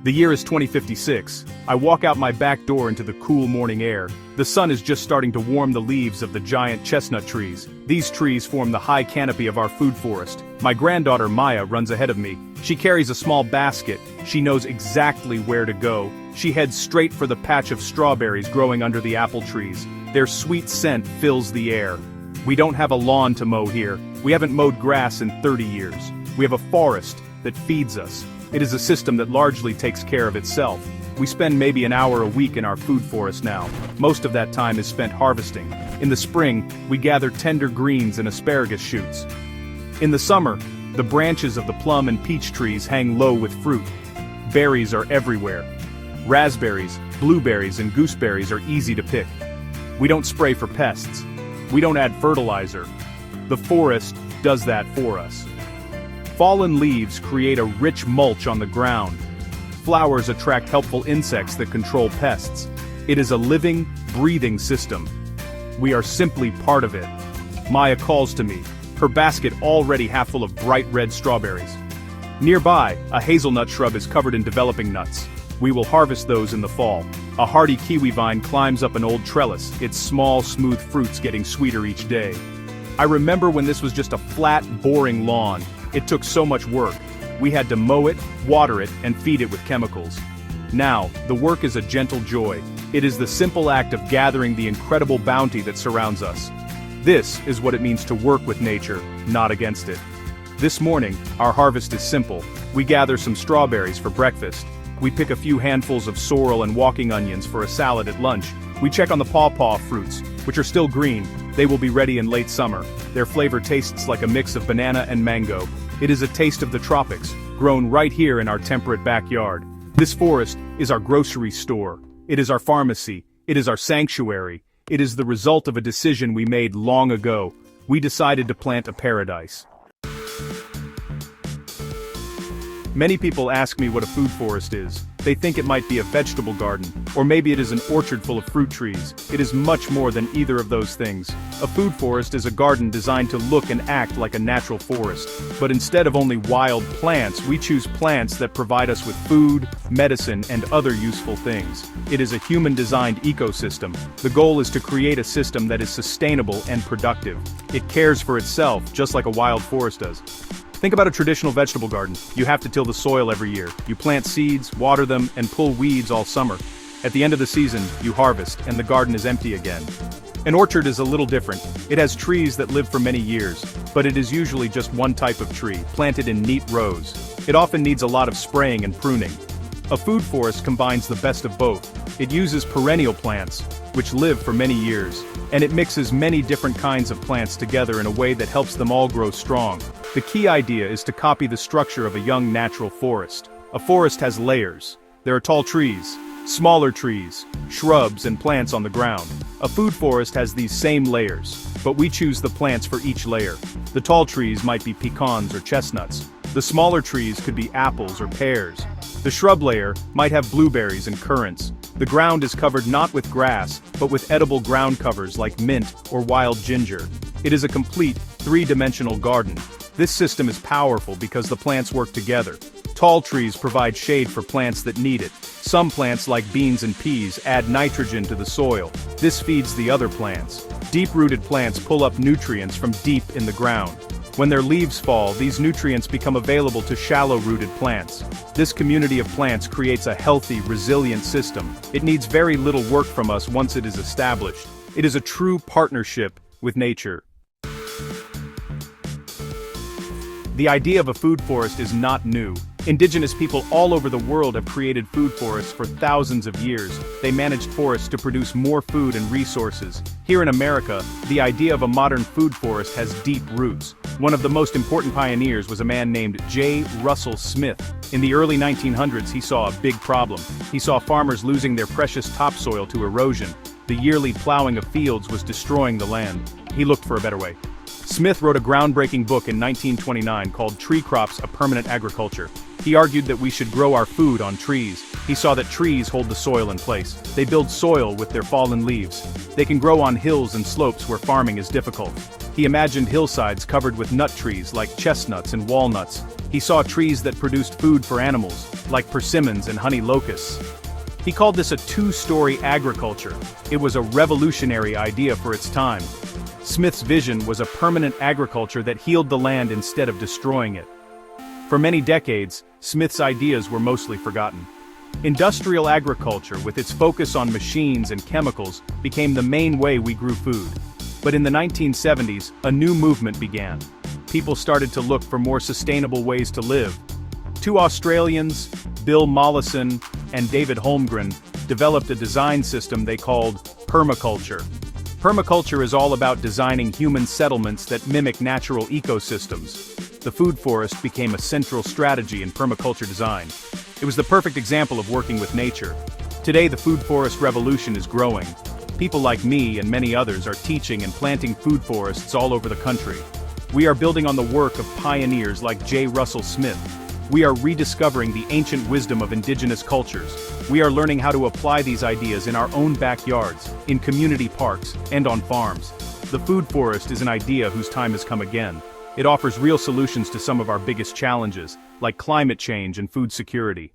The year is 2056. I walk out my back door into the cool morning air. The sun is just starting to warm the leaves of the giant chestnut trees. These trees form the high canopy of our food forest. My granddaughter Maya runs ahead of me. She carries a small basket. She knows exactly where to go. She heads straight for the patch of strawberries growing under the apple trees. Their sweet scent fills the air. We don't have a lawn to mow here. We haven't mowed grass in 30 years. We have a forest that feeds us. It is a system that largely takes care of itself. We spend maybe an hour a week in our food forest now. Most of that time is spent harvesting. In the spring, we gather tender greens and asparagus shoots. In the summer, the branches of the plum and peach trees hang low with fruit. Berries are everywhere. Raspberries, blueberries, and gooseberries are easy to pick. We don't spray for pests. We don't add fertilizer. The forest does that for us. Fallen leaves create a rich mulch on the ground. Flowers attract helpful insects that control pests. It is a living, breathing system. We are simply part of it. Maya calls to me, her basket already half full of bright red strawberries. Nearby, a hazelnut shrub is covered in developing nuts. We will harvest those in the fall. A hardy kiwi vine climbs up an old trellis, its small, smooth fruits getting sweeter each day. I remember when this was just a flat, boring lawn. It took so much work. We had to mow it, water it, and feed it with chemicals. Now, the work is a gentle joy. It is the simple act of gathering the incredible bounty that surrounds us. This is what it means to work with nature, not against it. This morning, our harvest is simple. We gather some strawberries for breakfast. We pick a few handfuls of sorrel and walking onions for a salad at lunch. We check on the pawpaw fruits, which are still green. They will be ready in late summer. Their flavor tastes like a mix of banana and mango. It is a taste of the tropics, grown right here in our temperate backyard. This forest is our grocery store. It is our pharmacy. It is our sanctuary. It is the result of a decision we made long ago. We decided to plant a paradise. Many people ask me what a food forest is. They think it might be a vegetable garden, or maybe it is an orchard full of fruit trees. It is much more than either of those things. A food forest is a garden designed to look and act like a natural forest. But instead of only wild plants, we choose plants that provide us with food, medicine, and other useful things. It is a human-designed ecosystem. The goal is to create a system that is sustainable and productive. It cares for itself, just like a wild forest does. Think about a traditional vegetable garden. You have to till the soil every year. You plant seeds, water them, and pull weeds all summer. At the end of the season, you harvest, and the garden is empty again. An orchard is a little different. It has trees that live for many years, but it is usually just one type of tree, planted in neat rows. It often needs a lot of spraying and pruning. A food forest combines the best of both. It uses perennial plants, which live for many years, and it mixes many different kinds of plants together in a way that helps them all grow strong. The key idea is to copy the structure of a young natural forest. A forest has layers. There are tall trees, smaller trees, shrubs, and plants on the ground. A food forest has these same layers, but we choose the plants for each layer. The tall trees might be pecans or chestnuts. The smaller trees could be apples or pears. The shrub layer might have blueberries and currants. The ground is covered not with grass, but with edible ground covers like mint or wild ginger. It is a complete, three-dimensional garden. This system is powerful because the plants work together. Tall trees provide shade for plants that need it. Some plants like beans and peas add nitrogen to the soil. This feeds the other plants. Deep-rooted plants pull up nutrients from deep in the ground. When their leaves fall, these nutrients become available to shallow-rooted plants. This community of plants creates a healthy, resilient system. It needs very little work from us once it is established. It is a true partnership with nature. The idea of a food forest is not new. Indigenous people all over the world have created food forests for thousands of years. They managed forests to produce more food and resources. Here in America, the idea of a modern food forest has deep roots. One of the most important pioneers was a man named J. Russell Smith. In the early 1900s, he saw a big problem. He saw farmers losing their precious topsoil to erosion. The yearly plowing of fields was destroying the land. He looked for a better way. Smith wrote a groundbreaking book in 1929 called Tree Crops: A Permanent Agriculture. He argued that we should grow our food on trees. He saw that trees hold the soil in place. They build soil with their fallen leaves. They can grow on hills and slopes where farming is difficult. He imagined hillsides covered with nut trees like chestnuts and walnuts. He saw trees that produced food for animals, like persimmons and honey locusts. He called this a two-story agriculture. It was a revolutionary idea for its time. Smith's vision was a permanent agriculture that healed the land instead of destroying it. For many decades, Smith's ideas were mostly forgotten. Industrial agriculture, with its focus on machines and chemicals, became the main way we grew food. But in the 1970s, a new movement began. People started to look for more sustainable ways to live. Two Australians, Bill Mollison and David Holmgren, developed a design system they called permaculture. Permaculture is all about designing human settlements that mimic natural ecosystems. The food forest became a central strategy in permaculture design. It was the perfect example of working with nature. Today, the food forest revolution is growing. People like me and many others are teaching and planting food forests all over the country. We are building on the work of pioneers like J. Russell Smith. We are rediscovering the ancient wisdom of indigenous cultures. We are learning how to apply these ideas in our own backyards, in community parks, and on farms. The food forest is an idea whose time has come again. It offers real solutions to some of our biggest challenges, like climate change and food security.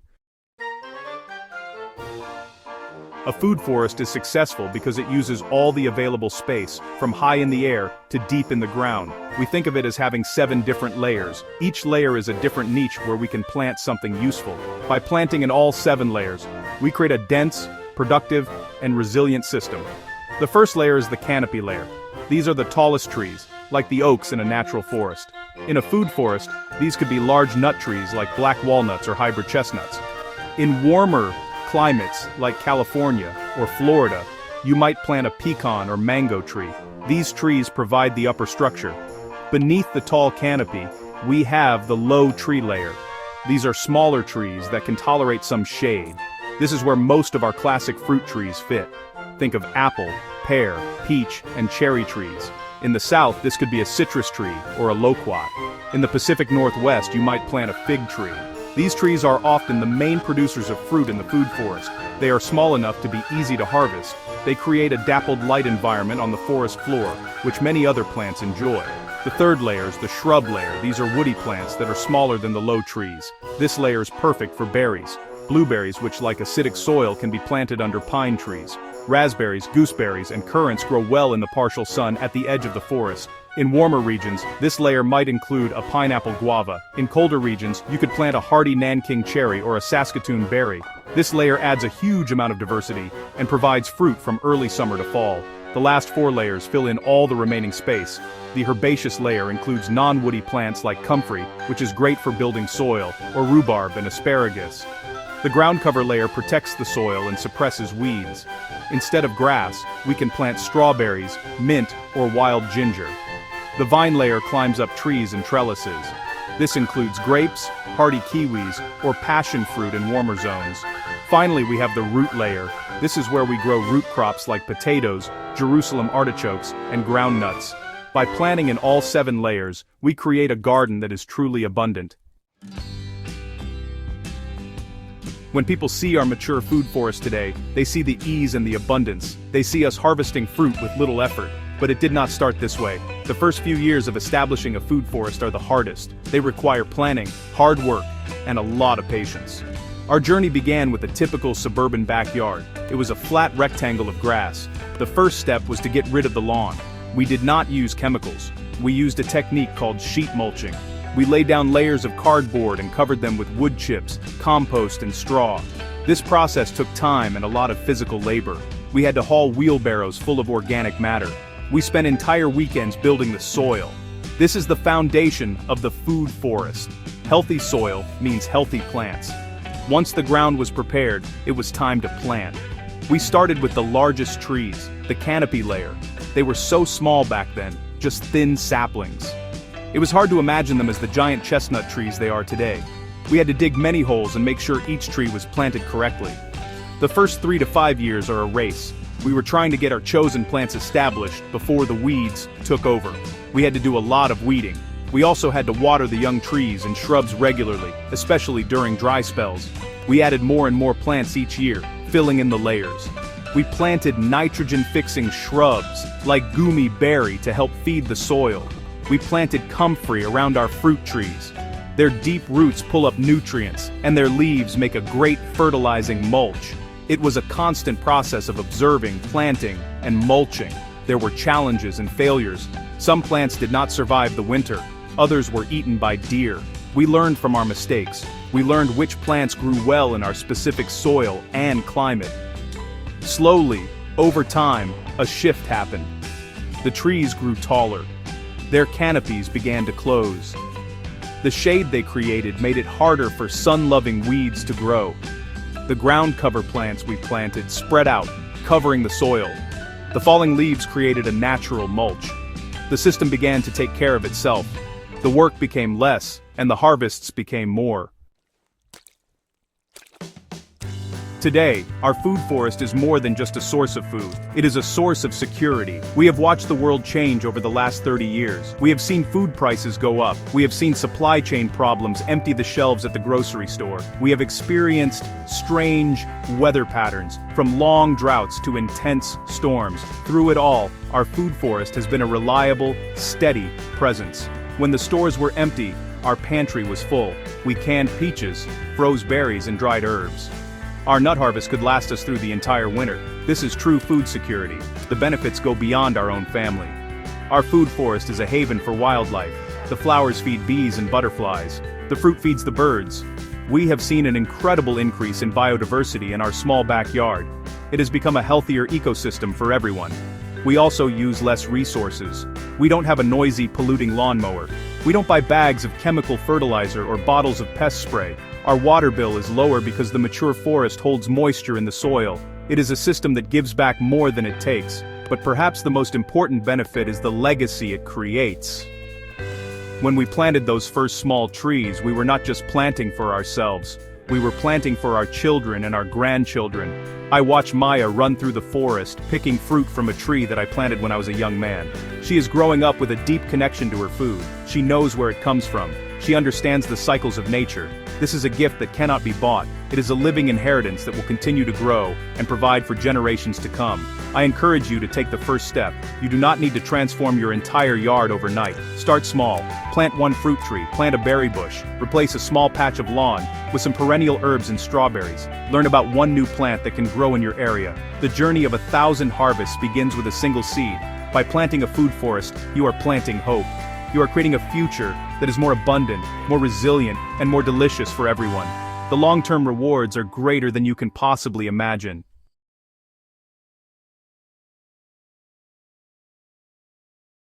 A food forest is successful because it uses all the available space, from high in the air to deep in the ground. We think of it as having 7 different layers. Each layer is a different niche where we can plant something useful. By planting in all 7 layers, we create a dense, productive, and resilient system. The first layer is the canopy layer. These are the tallest trees, like the oaks in a natural forest. In a food forest, these could be large nut trees like black walnuts or hybrid chestnuts. In warmer climates like California or Florida, you might plant a pecan or mango tree. These trees provide the upper structure. Beneath the tall canopy, we have the low tree layer. These are smaller trees that can tolerate some shade. This is where most of our classic fruit trees fit. Think of apple, pear, peach, and cherry trees. In the south, this could be a citrus tree or a loquat. In the Pacific Northwest, you might plant a fig tree. These trees are often the main producers of fruit in the food forest. They are small enough to be easy to harvest. They create a dappled light environment on the forest floor, which many other plants enjoy. The third layer is the shrub layer. These are woody plants that are smaller than the low trees. This layer is perfect for berries. Blueberries, which like acidic soil, can be planted under pine trees. Raspberries, gooseberries, and currants grow well in the partial sun at the edge of the forest. In warmer regions, this layer might include a pineapple guava. In colder regions, you could plant a hardy Nanking cherry or a Saskatoon berry. This layer adds a huge amount of diversity and provides fruit from early summer to fall. The last 4 layers fill in all the remaining space. The herbaceous layer includes non-woody plants like comfrey, which is great for building soil, or rhubarb and asparagus. The ground cover layer protects the soil and suppresses weeds. Instead of grass, we can plant strawberries, mint, or wild ginger. The vine layer climbs up trees and trellises. This includes grapes, hardy kiwis, or passion fruit in warmer zones. Finally, we have the root layer. This is where we grow root crops like potatoes, Jerusalem artichokes, and ground nuts. By planting in all 7 layers, we create a garden that is truly abundant. When people see our mature food forest today, they see the ease and the abundance. They see us harvesting fruit with little effort. But it did not start this way. The first few years of establishing a food forest are the hardest. They require planning, hard work, and a lot of patience. Our journey began with a typical suburban backyard. It was a flat rectangle of grass. The first step was to get rid of the lawn. We did not use chemicals. We used a technique called sheet mulching. We laid down layers of cardboard and covered them with wood chips, compost, and straw. This process took time and a lot of physical labor. We had to haul wheelbarrows full of organic matter. We spent entire weekends building the soil. This is the foundation of the food forest. Healthy soil means healthy plants. Once the ground was prepared, it was time to plant. We started with the largest trees, the canopy layer. They were so small back then, just thin saplings. It was hard to imagine them as the giant chestnut trees they are today. We had to dig many holes and make sure each tree was planted correctly. The first 3 to 5 years are a race. We were trying to get our chosen plants established before the weeds took over. We had to do a lot of weeding. We also had to water the young trees and shrubs regularly, especially during dry spells. We added more and more plants each year, filling in the layers. We planted nitrogen-fixing shrubs, like gumi berry, to help feed the soil. We planted comfrey around our fruit trees. Their deep roots pull up nutrients, and their leaves make a great fertilizing mulch. It was a constant process of observing, planting, and mulching. There were challenges and failures. Some plants did not survive the winter. Others were eaten by deer. We learned from our mistakes. We learned which plants grew well in our specific soil and climate. Slowly, over time, a shift happened. The trees grew taller. Their canopies began to close. The shade they created made it harder for sun-loving weeds to grow. The ground cover plants we planted spread out, covering the soil. The falling leaves created a natural mulch. The system began to take care of itself. The work became less, and the harvests became more. Today, our food forest is more than just a source of food. It is a source of security. We have watched the world change over the last 30 years. We have seen food prices go up. We have seen supply chain problems empty the shelves at the grocery store. We have experienced strange weather patterns, from long droughts to intense storms. Through it all, our food forest has been a reliable, steady presence. When the stores were empty, our pantry was full. We canned peaches, froze berries, and dried herbs. Our nut harvest could last us through the entire winter. This is true food security. The benefits go beyond our own family. Our food forest is a haven for wildlife. The flowers feed bees and butterflies. The fruit feeds the birds. We have seen an incredible increase in biodiversity in our small backyard. It has become a healthier ecosystem for everyone. We also use less resources. We don't have a noisy, polluting lawnmower. We don't buy bags of chemical fertilizer or bottles of pest spray. Our water bill is lower because the mature forest holds moisture in the soil. It is a system that gives back more than it takes. But perhaps the most important benefit is the legacy it creates. When we planted those first small trees, we were not just planting for ourselves. We were planting for our children and our grandchildren. I watch Maya run through the forest, picking fruit from a tree that I planted when I was a young man. She is growing up with a deep connection to her food. She knows where it comes from. She understands the cycles of nature. This is a gift that cannot be bought. It is a living inheritance that will continue to grow and provide for generations to come. I encourage you to take the first step. You do not need to transform your entire yard overnight. Start small. Plant one fruit tree, plant a berry bush, replace a small patch of lawn with some perennial herbs and strawberries. Learn about one new plant that can grow in your area. The journey of 1,000 harvests begins with a single seed. By planting a food forest, you are planting hope. You are creating a future that is more abundant, more resilient, and more delicious for everyone. The long-term rewards are greater than you can possibly imagine.